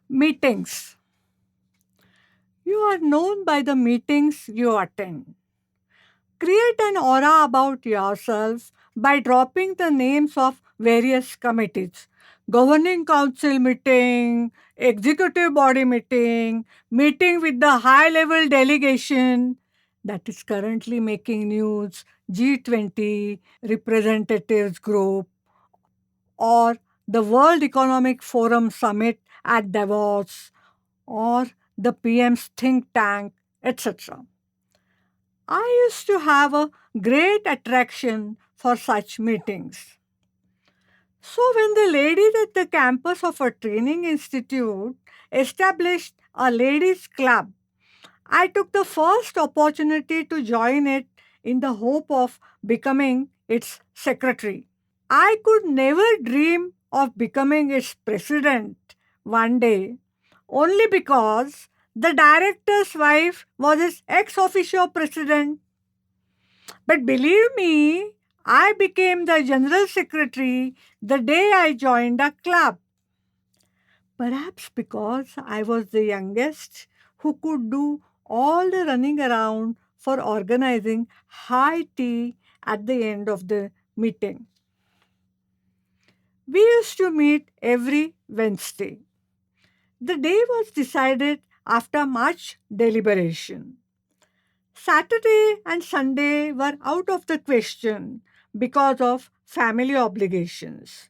Meetings. You are known by the meetings you attend. Create an aura about yourself by dropping the names of various committees: governing council meeting, executive body meeting, meeting with the high level delegation that is currently making news, G20 representatives group, or the World Economic Forum summit at Davos, or the PM's think tank, etc. I used to have a great attraction for such meetings. So, when the ladies at the campus of a training institute established a ladies' club, I took the first opportunity to join it in the hope of becoming its secretary. I could never dream of becoming its president one day, only because the director's wife was its ex officio president. But believe me, I became the general secretary the day I joined the club. Perhaps because I was the youngest who could do all the running around for organizing high tea at the end of the meeting. We used to meet every Wednesday. The day was decided after much deliberation. Saturday and Sunday were out of the question because of family obligations.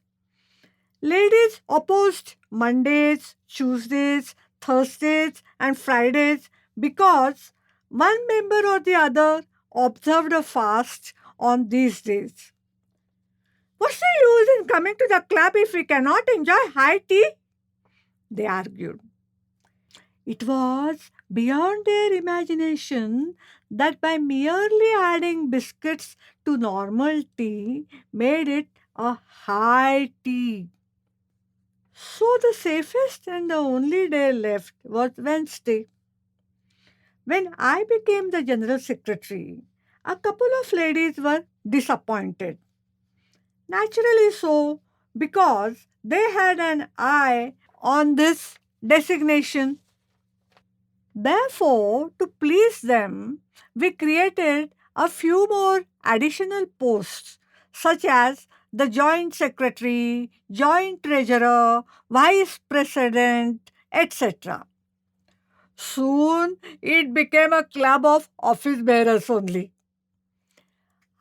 Ladies opposed Mondays, Tuesdays, Thursdays, and Fridays because one member or the other observed a fast on these days. What's the use in coming to the club if we cannot enjoy high tea? They argued. It was beyond their imagination that by merely adding biscuits to normal tea made it a high tea. So the safest and the only day left was Wednesday. When I became the general secretary, a couple of ladies were disappointed. Naturally so, because they had an eye on this designation. Therefore, to please them, we created a few more additional posts, such as the joint secretary, joint treasurer, vice president, etc. Soon it became a club of office bearers only.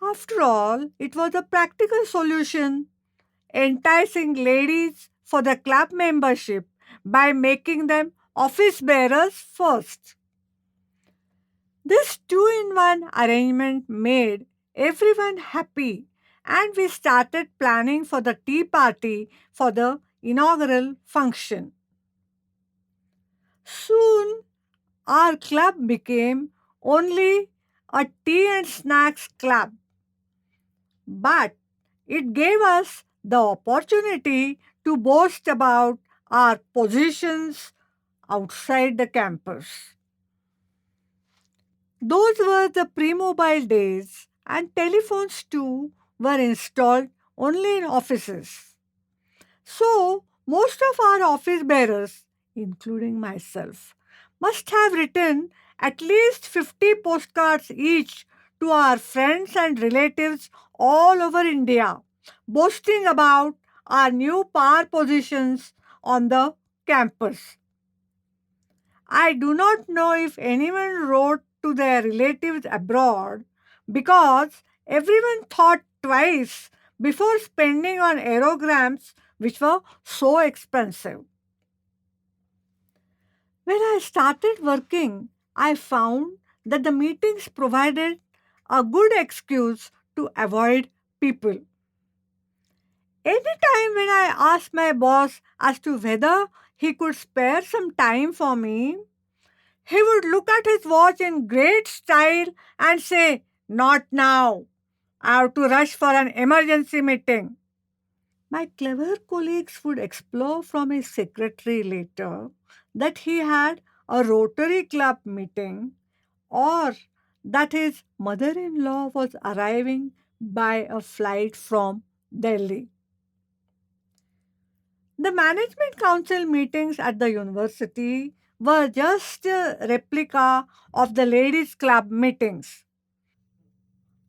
After all, it was a practical solution, enticing ladies for the club membership by making them office bearers first. This two in one arrangement made everyone happy, and we started planning for the tea party for the inaugural function. Soon, our club became only a tea and snacks club, but it gave us the opportunity to boast about our positions outside the campus. Those were the pre mobile days, and telephones too were installed only in offices. So, most of our office bearers, including myself, must have written at least 50 postcards each to our friends and relatives all over India, boasting about our new power positions on the campus. I do not know if anyone wrote to their relatives abroad because everyone thought twice before spending on aerograms, which were so expensive. When I started working, I found that the meetings provided a good excuse to avoid people. Anytime when I asked my boss as to whether he could spare some time for me, he would look at his watch in great style and say, "Not now. I have to rush for an emergency meeting." My clever colleagues would explore from his secretary later that he had a Rotary Club meeting, or that his mother in law was arriving by a flight from Delhi. The management council meetings at the university were just a replica of the ladies' club meetings.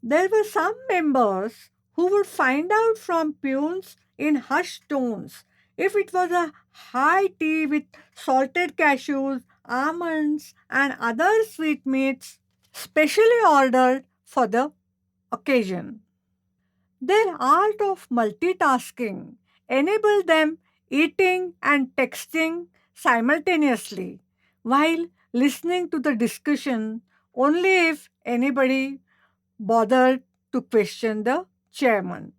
There were some members who would find out from peons in hushed tones if it was a high tea with salted cashews, almonds, and other sweetmeats specially ordered for the occasion. Their art of multitasking enabled them eating and texting simultaneously while listening to the discussion only if anybody bothered to question the chairman.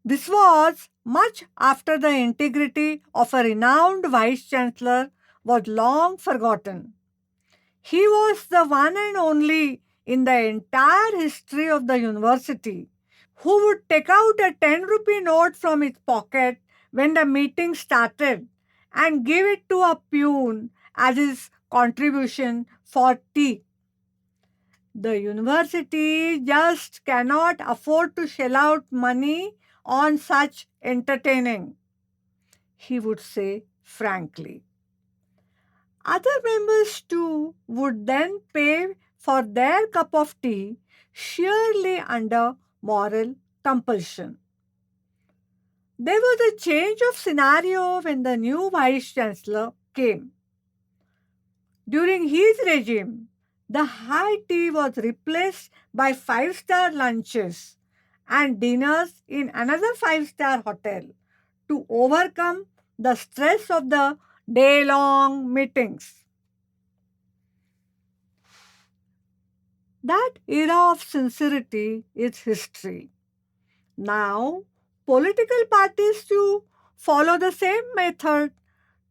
This was much after the integrity of a renowned vice chancellor was long forgotten. He was the one and only in the entire history of the university who would take out a 10 rupee note from his pocket when the meeting started and give it to a peon as his contribution for tea. The university just cannot afford to shell out money on such entertaining, he would say frankly. Other members too would then pay for their cup of tea sheerly under moral compulsion. There was a change of scenario when the new vice chancellor came. During his regime, the high tea was replaced by five-star lunches and dinners in another five-star hotel to overcome the stress of the day long meetings. That era of sincerity is history. Now, political parties too follow the same method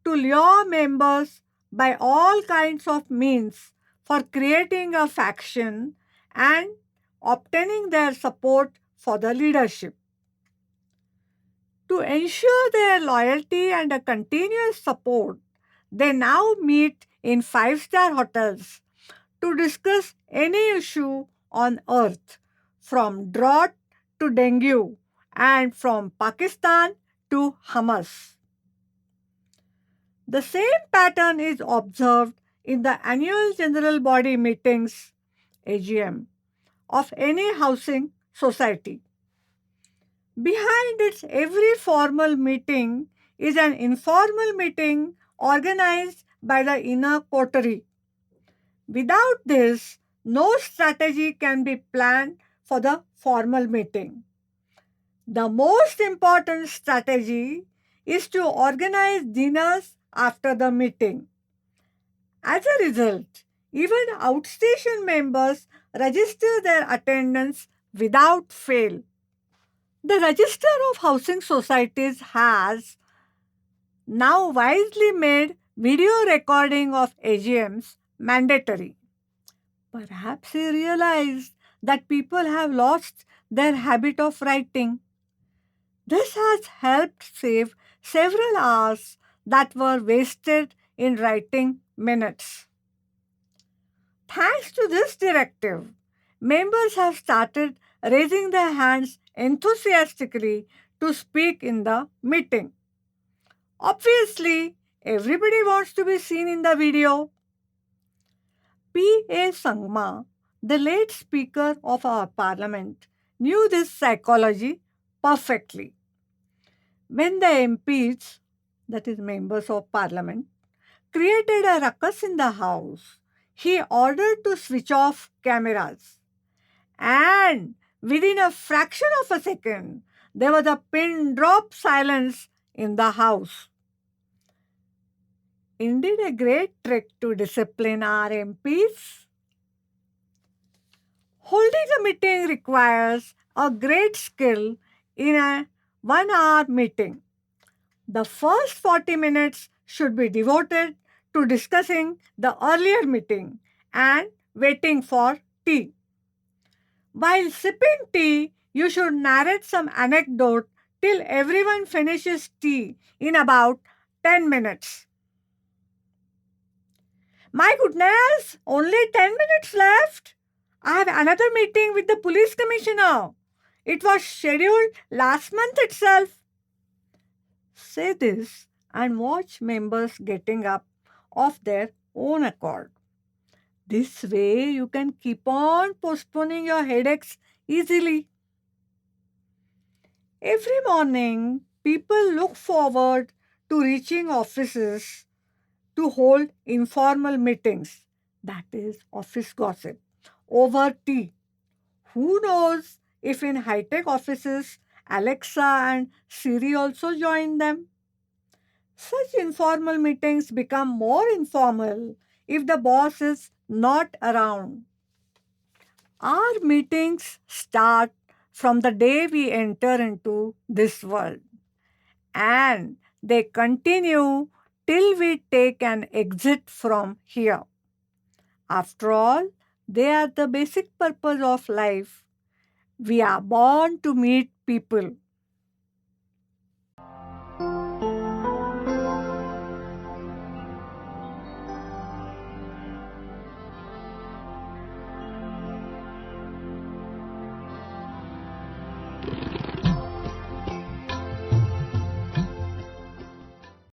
to lure members by all kinds of means for creating a faction and obtaining their support for the leadership. To ensure their loyalty and a continuous support, they now meet in five-star hotels to discuss any issue on earth, from drought to dengue and from Pakistan to Hamas. The same pattern is observed in the annual general body meetings AGM of any housing society. Behind its every formal meeting is an informal meeting organized by the inner coterie. Without this, no strategy can be planned for the formal meeting. The most important strategy is to organize dinners after the meeting. As a result, even outstation members register their attendance without fail. The Register of Housing Societies has now wisely made video recording of AGMs mandatory. Perhaps he realized that people have lost their habit of writing. This has helped save several hours that were wasted in writing minutes. Thanks to this directive, members have started raising their hands enthusiastically to speak in the meeting. Obviously, everybody wants to be seen in the video. P.A. Sangma, the late Speaker of our Parliament, knew this psychology perfectly. When the MPs, that is, members of Parliament, created a ruckus in the House, he ordered to switch off cameras. And within a fraction of a second, there was a pin drop silence in the House. Indeed, a great trick to discipline our MPs. Holding a meeting requires a great skill in a 1 hour meeting. The first 40 minutes should be devoted to discussing the earlier meeting and waiting for tea. While sipping tea, you should narrate some anecdote till everyone finishes tea in about 10 minutes. My goodness, only 10 minutes left. I have another meeting with the police commissioner. It was scheduled last month itself. Say this and watch members getting up of their own accord. This way, you can keep on postponing your headaches easily. Every morning, people look forward to reaching offices to hold informal meetings, that is, office gossip, over tea. Who knows if in high tech offices, Alexa and Siri also join them? Such informal meetings become more informal if the boss is not around. Our meetings start from the day we enter into this world, and they continue till we take an exit from here. After all, they are the basic purpose of life. We are born to meet people,